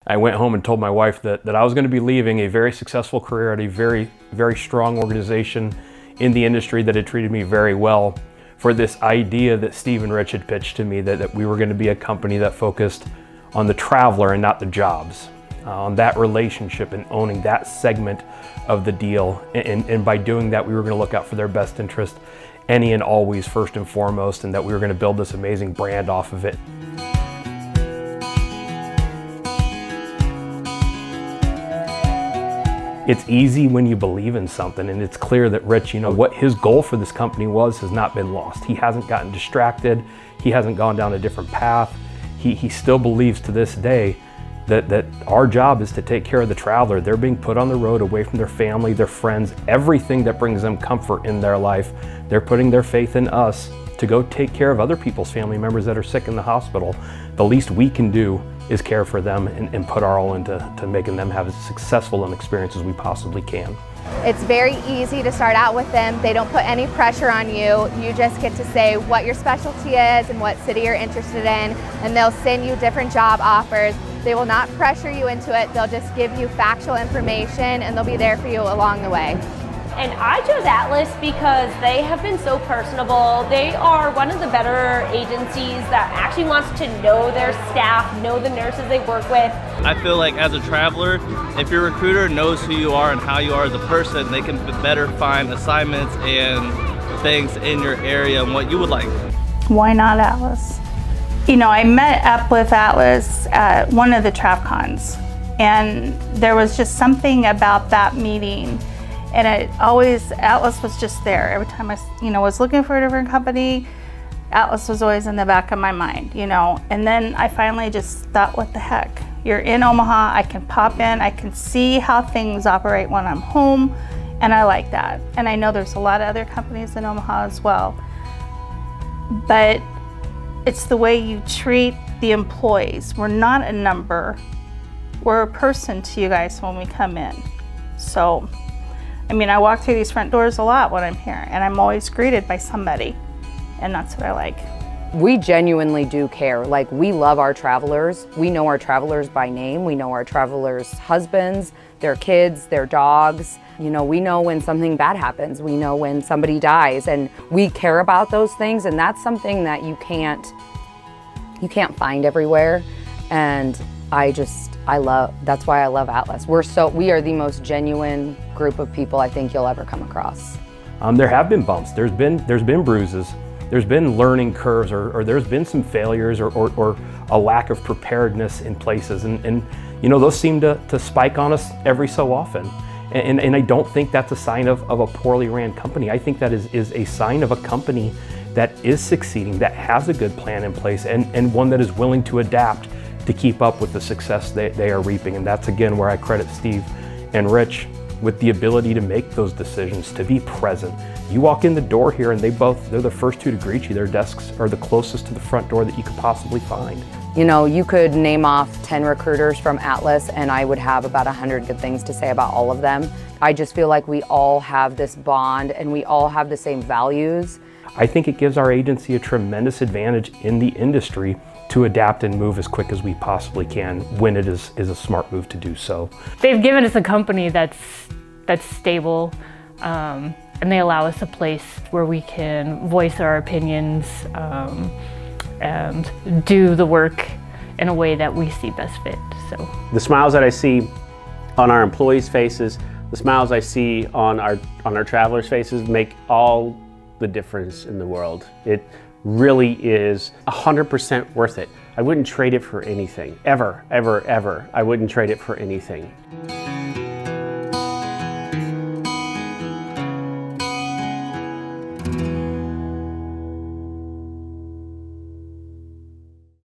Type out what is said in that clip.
I went home and told my wife that I was going to be leaving a very successful career at a very, very strong organization in the industry that had treated me very well, for this idea that Steve and Rich had pitched to me that we were going to be a company that focused on the traveler and not the jobs, on that relationship and owning that segment of the deal. And by doing that, we were going to look out for their best interest, any and always, first and foremost, and that we were going to build this amazing brand off of it. It's easy when you believe in something, and it's clear that Rich, what his goal for this company was has not been lost. He hasn't gotten distracted. He hasn't gone down a different path. He still believes to this day that our job is to take care of the traveler. They're being put on the road away from their family, their friends, everything that brings them comfort in their life. They're putting their faith in us to go take care of other people's family members that are sick in the hospital. The least we can do is care for them and put our all into making them have as successful an experience as we possibly can. It's very easy to start out with them. They don't put any pressure on you. You just get to say what your specialty is and what city you're interested in, and they'll send you different job offers. They will not pressure you into it. They'll just give you factual information, and they'll be there for you along the way. And I chose Atlas because they have been so personable. They are one of the better agencies that actually wants to know their staff, know the nurses they work with. I feel like as a traveler, if your recruiter knows who you are and how you are as a person, they can better find assignments and things in your area and what you would like. Why not Atlas? I met up with Atlas at one of the TravCons, and there was just something about that meeting. And Atlas was just there. Every time I was looking for a different company, Atlas was always in the back of my mind, And then I finally just thought, what the heck? You're in Omaha, I can pop in, I can see how things operate when I'm home, and I like that. And I know there's a lot of other companies in Omaha as well. But it's the way you treat the employees. We're not a number, we're a person to you guys when we come in. So, I walk through these front doors a lot when I'm here, and I'm always greeted by somebody, and that's what I like. We genuinely do care. We love our travelers. We know our travelers by name. We know our travelers' husbands, their kids, their dogs. We know when something bad happens. We know when somebody dies, and we care about those things, and that's something that you can't find everywhere. And that's why I love Atlas. We are the most genuine group of people I think you'll ever come across. There have been bumps, there's been bruises, there's been learning curves, or there's been some failures or a lack of preparedness in places. And those seem to spike on us every so often. And I don't think that's a sign of a poorly ran company. I think that is a sign of a company that is succeeding, that has a good plan in place, and one that is willing to adapt to keep up with the success they are reaping. And that's again where I credit Steve and Rich with the ability to make those decisions, to be present. You walk in the door here and they're the first two to greet you. Their desks are the closest to the front door that you could possibly find. You could name off 10 recruiters from Atlas and I would have about 100 good things to say about all of them. I just feel like we all have this bond and we all have the same values. I think it gives our agency a tremendous advantage in the industry to adapt and move as quick as we possibly can when it is a smart move to do so. They've given us a company that's stable, and they allow us a place where we can voice our opinions and do the work in a way that we see best fit. So the smiles that I see on our employees' faces, the smiles I see on our travelers' faces make all the difference in the world. It really is 100% worth it. I wouldn't trade it for anything, ever, ever, ever. I wouldn't trade it for anything.